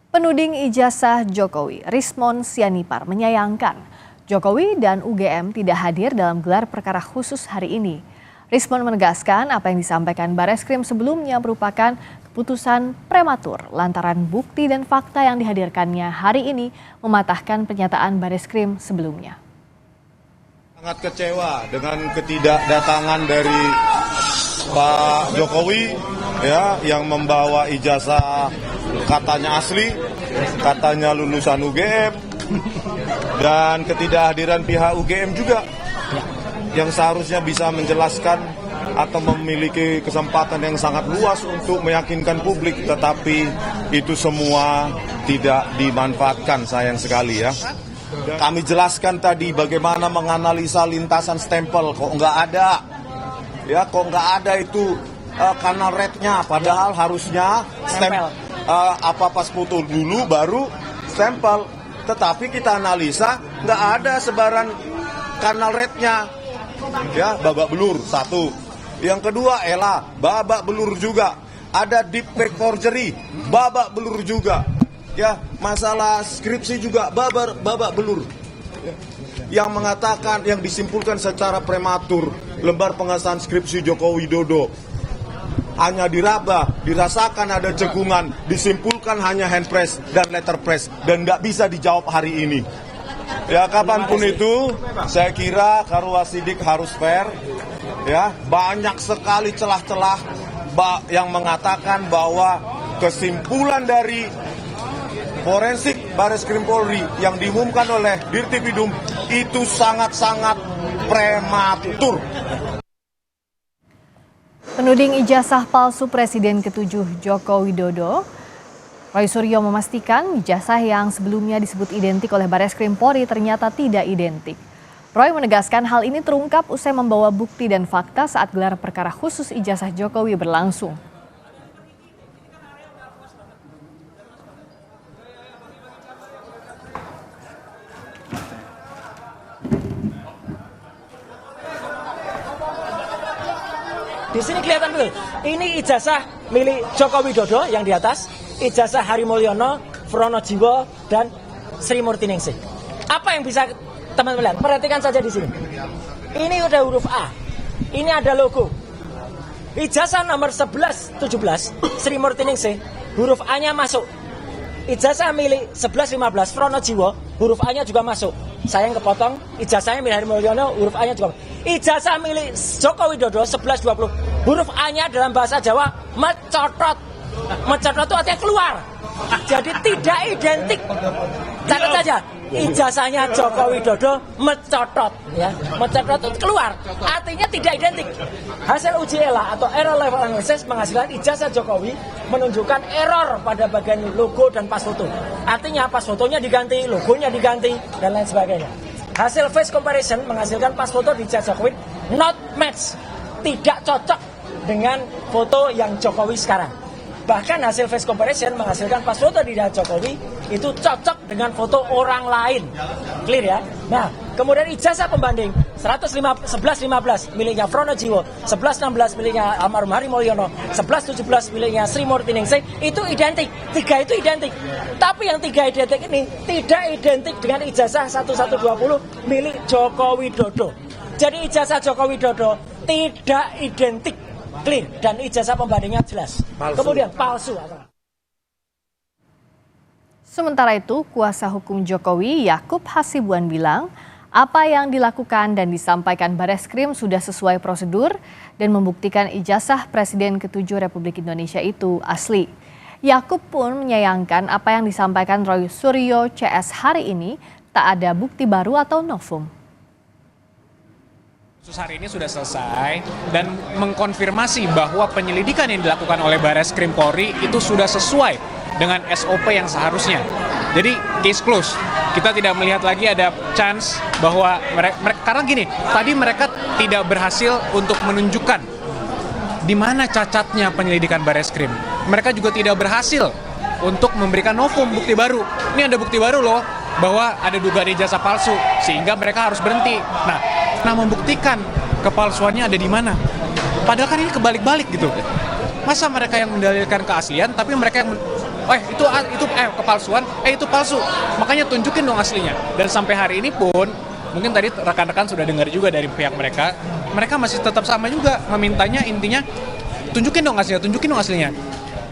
Penuding ijazah Jokowi, Rismon Sianipar, menyayangkan Jokowi dan UGM tidak hadir dalam gelar perkara khusus hari ini. Rismon menegaskan apa yang disampaikan Bareskrim sebelumnya merupakan keputusan prematur lantaran bukti dan fakta yang dihadirkannya hari ini mematahkan pernyataan Bareskrim sebelumnya. Sangat kecewa dengan ketidakdatangan dari Pak Jokowi yang membawa ijazah katanya asli, katanya lulusan UGM, dan ketidakhadiran pihak UGM juga yang seharusnya bisa menjelaskan atau memiliki kesempatan yang sangat luas untuk meyakinkan publik, tetapi itu semua tidak dimanfaatkan, sayang sekali ya. Kami jelaskan tadi bagaimana menganalisa lintasan stempel, kok nggak ada, kok nggak ada itu kanal rednya, padahal harusnya stempel. Pas foto dulu baru stempel, tetapi kita analisa nggak ada sebaran kanal rednya, babak belur satu. Yang kedua babak belur juga, ada deep fake forgery, babak belur juga, masalah skripsi juga babak belur. Yang mengatakan, yang disimpulkan secara prematur, lembar pengesahan skripsi Joko Widodo hanya diraba, dirasakan ada cekungan, disimpulkan hanya hand press dan letter press, dan nggak bisa dijawab hari ini. Kapanpun itu, saya kira Karwasidik harus fair. Banyak sekali celah-celah yang mengatakan bahwa kesimpulan dari forensik Bareskrim Polri yang diumumkan oleh Dirtipidum itu sangat-sangat prematur. Penuding ijazah palsu Presiden ke-7 Joko Widodo, Roy Suryo memastikan ijazah yang sebelumnya disebut identik oleh Bareskrim Polri ternyata tidak identik. Roy menegaskan hal ini terungkap usai membawa bukti dan fakta saat gelar perkara khusus ijazah Jokowi berlangsung. Di sini kelihatan betul, ini ijazah milik Joko Widodo yang di atas, ijazah Hari Mulyono, Fronojiwo, dan Sri Murtiningsih. Apa yang bisa teman-teman lihat? Perhatikan saja di sini. Ini udah huruf A, ini ada logo. Ijazah nomor 11-17 Sri Murtiningsih, huruf A-nya masuk. Ijazah milik 11-15 Fronojiwo, huruf A-nya juga masuk. Sayang kepotong, ijazahnya milik Hari Mulyono, huruf A-nya juga masuk. Ijazah milik Joko Widodo 11-20, huruf A-nya dalam bahasa Jawa mencotot. Mencotot itu artinya keluar. Jadi tidak identik. Catat saja, ijazahnya Joko Widodo mencotot, mencotot itu keluar. Artinya tidak identik. Hasil uji ELA atau error level analysis menghasilkan ijazah Jokowi menunjukkan error pada bagian logo dan pas foto. Artinya pas fotonya diganti, logonya diganti, dan lain sebagainya. Hasil face comparison menghasilkan pas foto di ijazah Jokowi not match, tidak cocok dengan foto yang Jokowi sekarang. Bahkan hasil face comparison menghasilkan pas foto di ijazah Jokowi itu cocok dengan foto orang lain. Clear ya? Nah, kemudian ijazah pembanding 11-15 miliknya Fronojiwo, 11-16 miliknya almarhum Hari Mulyono, 11-17 miliknya Sri Murtiningsih, itu identik. 3 itu identik. Tapi yang 3 identik ini tidak identik dengan ijazah 11-20 milik Joko Widodo. Jadi ijazah Joko Widodo tidak identik. Clear, dan ijazah pembandingnya jelas. Palsu. Kemudian palsu. Sementara itu, kuasa hukum Jokowi Yakub Hasibuan bilang apa yang dilakukan dan disampaikan Bareskrim sudah sesuai prosedur dan membuktikan ijazah Presiden ke-7 Republik Indonesia itu asli. Yakub pun menyayangkan apa yang disampaikan Roy Suryo CS hari ini tak ada bukti baru atau novum. Kasus hari ini sudah selesai dan mengkonfirmasi bahwa penyelidikan yang dilakukan oleh Bareskrim Polri itu sudah sesuai dengan SOP yang seharusnya. Jadi case close. Kita tidak melihat lagi ada chance bahwa mereka karena gini, tadi mereka tidak berhasil untuk menunjukkan di mana cacatnya penyelidikan Bareskrim. Mereka juga tidak berhasil untuk memberikan novum, bukti baru. Ini ada bukti baru loh bahwa ada dugaan ijazah palsu sehingga mereka harus berhenti. Nah, membuktikan kepalsuannya ada di mana? Padahal kan ini kebalik-balik gitu. Masa mereka yang mendalilkan keaslian, tapi mereka yang kepalsuan, itu palsu. Makanya tunjukin dong aslinya. Dan sampai hari ini pun, mungkin tadi rekan-rekan sudah dengar juga dari pihak mereka masih tetap sama juga memintanya, intinya tunjukin dong aslinya.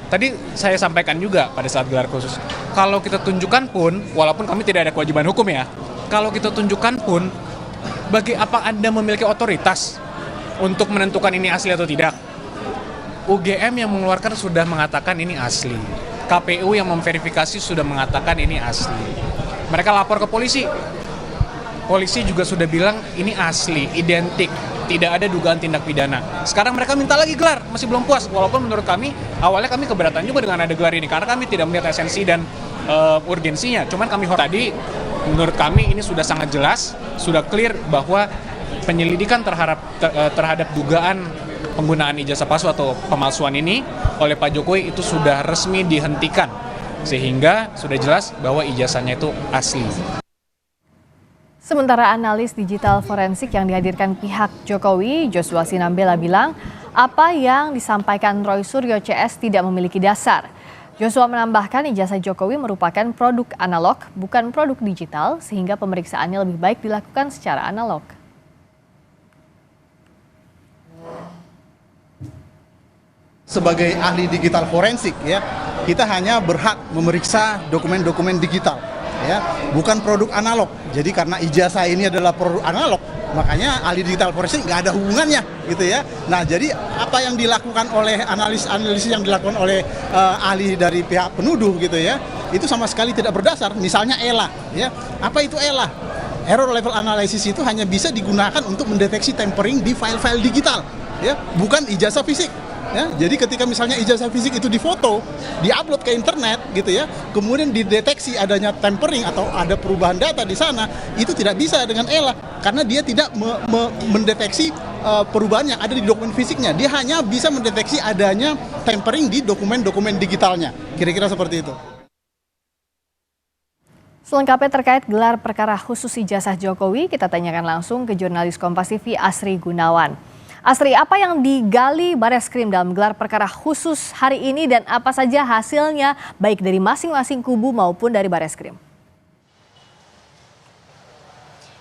Tadi saya sampaikan juga pada saat gelar khusus, kalau kita tunjukkan pun, walaupun kami tidak ada kewajiban hukum ya, kalau kita tunjukkan pun, bagi apa Anda memiliki otoritas untuk menentukan ini asli atau tidak? UGM yang mengeluarkan sudah mengatakan ini asli. KPU yang memverifikasi sudah mengatakan ini asli. Mereka lapor ke polisi. Polisi juga sudah bilang ini asli, identik, tidak ada dugaan tindak pidana. Sekarang mereka minta lagi gelar, masih belum puas. Walaupun menurut kami, awalnya kami keberatan juga dengan ada gelar ini, karena kami tidak melihat esensi dan urgensinya. Cuman kami tadi, menurut kami ini sudah sangat jelas, sudah clear bahwa penyelidikan terhadap dugaan penggunaan ijazah palsu atau pemalsuan ini oleh Pak Jokowi itu sudah resmi dihentikan, sehingga sudah jelas bahwa ijazahnya itu asli. Sementara analis digital forensik yang dihadirkan pihak Jokowi, Joshua Sinambela bilang, apa yang disampaikan Roy Suryo CS tidak memiliki dasar. Joshua menambahkan ijazah Jokowi merupakan produk analog, bukan produk digital, sehingga pemeriksaannya lebih baik dilakukan secara analog. Sebagai ahli digital forensik ya, kita hanya berhak memeriksa dokumen-dokumen digital ya, bukan produk analog. Jadi karena ijazah ini adalah produk analog, makanya ahli digital forensik nggak ada hubungannya gitu ya. Nah, jadi apa yang dilakukan oleh analisis yang dilakukan oleh ahli dari pihak penuduh gitu ya, itu sama sekali tidak berdasar. Misalnya ELA ya, apa itu ELA? Error level analysis itu hanya bisa digunakan untuk mendeteksi tampering di file-file digital ya, bukan ijazah fisik. Ya, jadi ketika misalnya ijazah fisik itu difoto, diupload ke internet gitu ya, kemudian dideteksi adanya tampering atau ada perubahan data di sana, itu tidak bisa dengan ELA karena dia tidak mendeteksi perubahan yang ada di dokumen fisiknya. Dia hanya bisa mendeteksi adanya tampering di dokumen-dokumen digitalnya. Kira-kira seperti itu. Selengkapnya terkait gelar perkara khusus ijazah Jokowi, kita tanyakan langsung ke jurnalis Kompas TV Asri Gunawan. Asri, apa yang digali Bareskrim dalam gelar perkara khusus hari ini dan apa saja hasilnya baik dari masing-masing kubu maupun dari Bareskrim?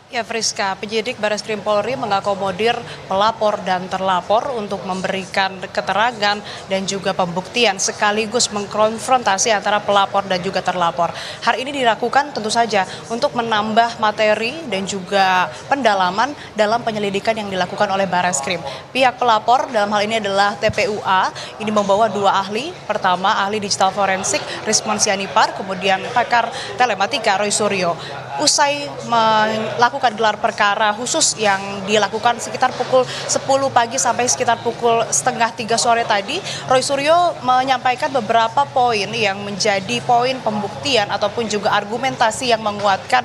Ya Friska, penyidik Bareskrim Polri mengakomodir pelapor dan terlapor untuk memberikan keterangan dan juga pembuktian sekaligus mengkonfrontasi antara pelapor dan juga terlapor. Hal ini dilakukan tentu saja untuk menambah materi dan juga pendalaman dalam penyelidikan yang dilakukan oleh Bareskrim. Pihak pelapor dalam hal ini adalah TPUA, ini membawa dua ahli. Pertama, ahli digital forensik Rismon Sianipar, kemudian pakar telematika Roy Suryo. Usai melakukan gelar perkara khusus yang dilakukan sekitar pukul 10 pagi sampai sekitar pukul setengah 3 sore tadi, Roy Suryo menyampaikan beberapa poin yang menjadi poin pembuktian ataupun juga argumentasi yang menguatkan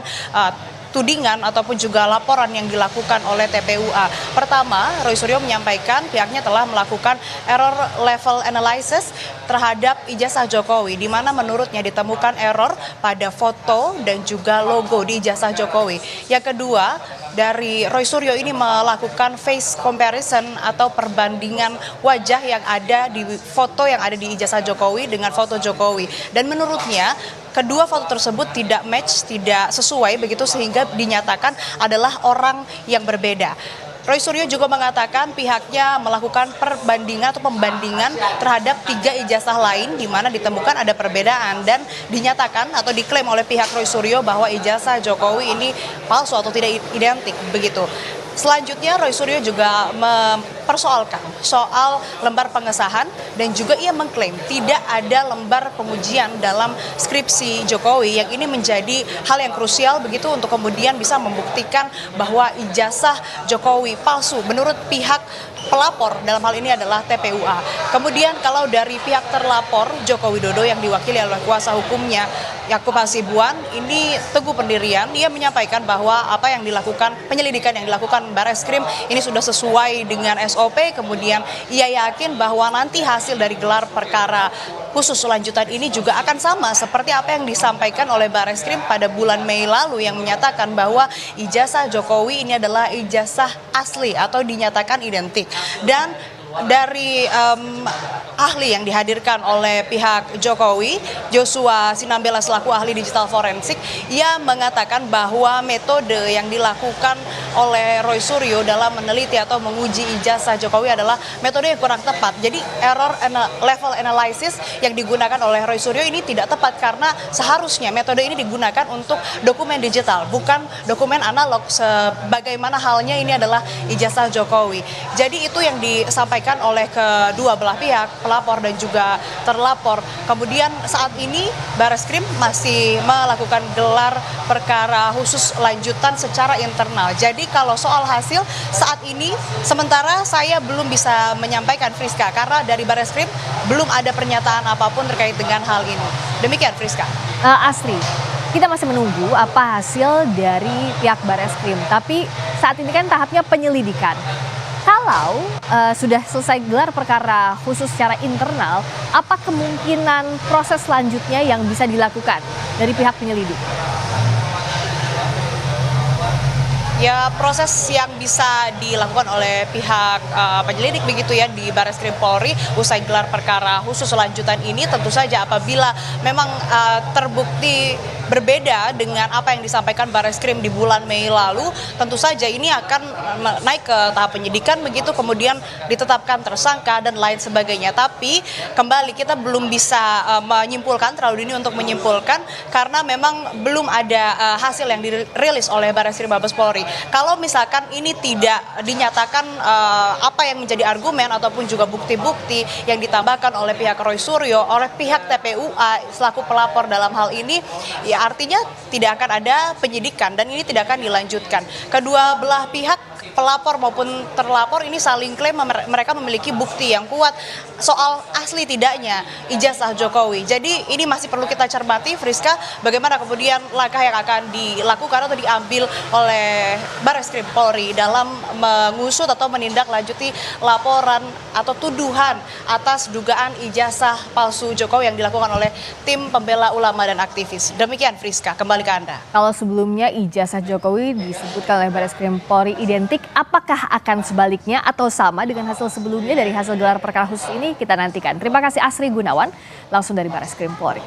tudingan ataupun juga laporan yang dilakukan oleh TPUA. Pertama, Roy Suryo menyampaikan pihaknya telah melakukan error level analysis terhadap ijazah Jokowi, di mana menurutnya ditemukan error pada foto dan juga logo di ijazah Jokowi. Yang kedua, dari Roy Suryo ini melakukan face comparison atau perbandingan wajah yang ada di foto yang ada di ijazah Jokowi dengan foto Jokowi. Dan menurutnya kedua foto tersebut tidak match, tidak sesuai begitu sehingga dinyatakan adalah orang yang berbeda. Roy Suryo juga mengatakan pihaknya melakukan perbandingan atau pembandingan terhadap 3 ijazah lain di mana ditemukan ada perbedaan dan dinyatakan atau diklaim oleh pihak Roy Suryo bahwa ijazah Jokowi ini palsu atau tidak identik begitu. Selanjutnya Roy Suryo juga mempersoalkan soal lembar pengesahan dan juga ia mengklaim tidak ada lembar pengujian dalam skripsi Jokowi yang ini menjadi hal yang krusial begitu untuk kemudian bisa membuktikan bahwa ijazah Jokowi palsu menurut pihak pelapor dalam hal ini adalah TPUA. Kemudian kalau dari pihak terlapor Joko Widodo yang diwakili oleh kuasa hukumnya Yakub Hasibuan ini teguh pendirian, ia menyampaikan bahwa apa yang dilakukan penyelidikan yang dilakukan Bareskrim ini sudah sesuai dengan SOP, kemudian ia yakin bahwa nanti hasil dari gelar perkara khusus lanjutan ini juga akan sama seperti apa yang disampaikan oleh Bareskrim pada bulan Mei lalu yang menyatakan bahwa ijazah Jokowi ini adalah ijazah asli atau dinyatakan identik. Dan dari ahli yang dihadirkan oleh pihak Jokowi, Joshua Sinambela selaku ahli digital forensik, ia mengatakan bahwa metode yang dilakukan oleh Roy Suryo dalam meneliti atau menguji ijazah Jokowi adalah metode yang kurang tepat. Jadi level analysis yang digunakan oleh Roy Suryo ini tidak tepat karena seharusnya metode ini digunakan untuk dokumen digital, bukan dokumen analog sebagaimana halnya ini adalah ijazah Jokowi. Jadi itu yang disampaikan oleh kedua belah pihak, pelapor dan juga terlapor. Kemudian saat ini Bareskrim masih melakukan gelar perkara khusus lanjutan secara internal. Jadi kalau soal hasil saat ini sementara saya belum bisa menyampaikan, Friska, karena dari Bareskrim belum ada pernyataan apapun terkait dengan hal ini. Demikian, Friska. Asri, kita masih menunggu apa hasil dari pihak Bareskrim. Tapi saat ini kan tahapnya penyelidikan. Kalau sudah selesai gelar perkara khusus secara internal, apa kemungkinan proses selanjutnya yang bisa dilakukan dari pihak penyelidik? Ya, proses yang bisa dilakukan oleh pihak penyelidik begitu ya di Bareskrim Polri usai gelar perkara khusus lanjutan ini tentu saja apabila memang terbukti berbeda dengan apa yang disampaikan Bareskrim di bulan Mei lalu, tentu saja ini akan naik ke tahap penyidikan begitu, kemudian ditetapkan tersangka dan lain sebagainya. Tapi kembali kita belum bisa menyimpulkan, terlalu dini untuk menyimpulkan karena memang belum ada hasil yang dirilis oleh Bareskrim Mabes Polri. Kalau misalkan ini tidak dinyatakan apa yang menjadi argumen ataupun juga bukti-bukti yang ditambahkan oleh pihak Roy Suryo, oleh pihak TPUA selaku pelapor dalam hal ini, ya artinya tidak akan ada penyidikan dan ini tidak akan dilanjutkan. Kedua belah pihak, pelapor maupun terlapor, ini saling klaim mereka memiliki bukti yang kuat soal asli tidaknya ijazah Jokowi. Jadi ini masih perlu kita cermati, Friska, bagaimana kemudian langkah yang akan dilakukan atau diambil oleh Bareskrim Polri dalam mengusut atau menindaklanjuti laporan atau tuduhan atas dugaan ijazah palsu Jokowi yang dilakukan oleh tim pembela ulama dan aktivis. Demikian, Friska, kembali ke Anda. Kalau sebelumnya ijazah Jokowi disebutkan oleh Bareskrim Polri identik, apakah akan sebaliknya atau sama dengan hasil sebelumnya dari hasil gelar perkara khusus ini? Kita nantikan. Terima kasih Asri Gunawan, langsung dari Bareskrim Polri.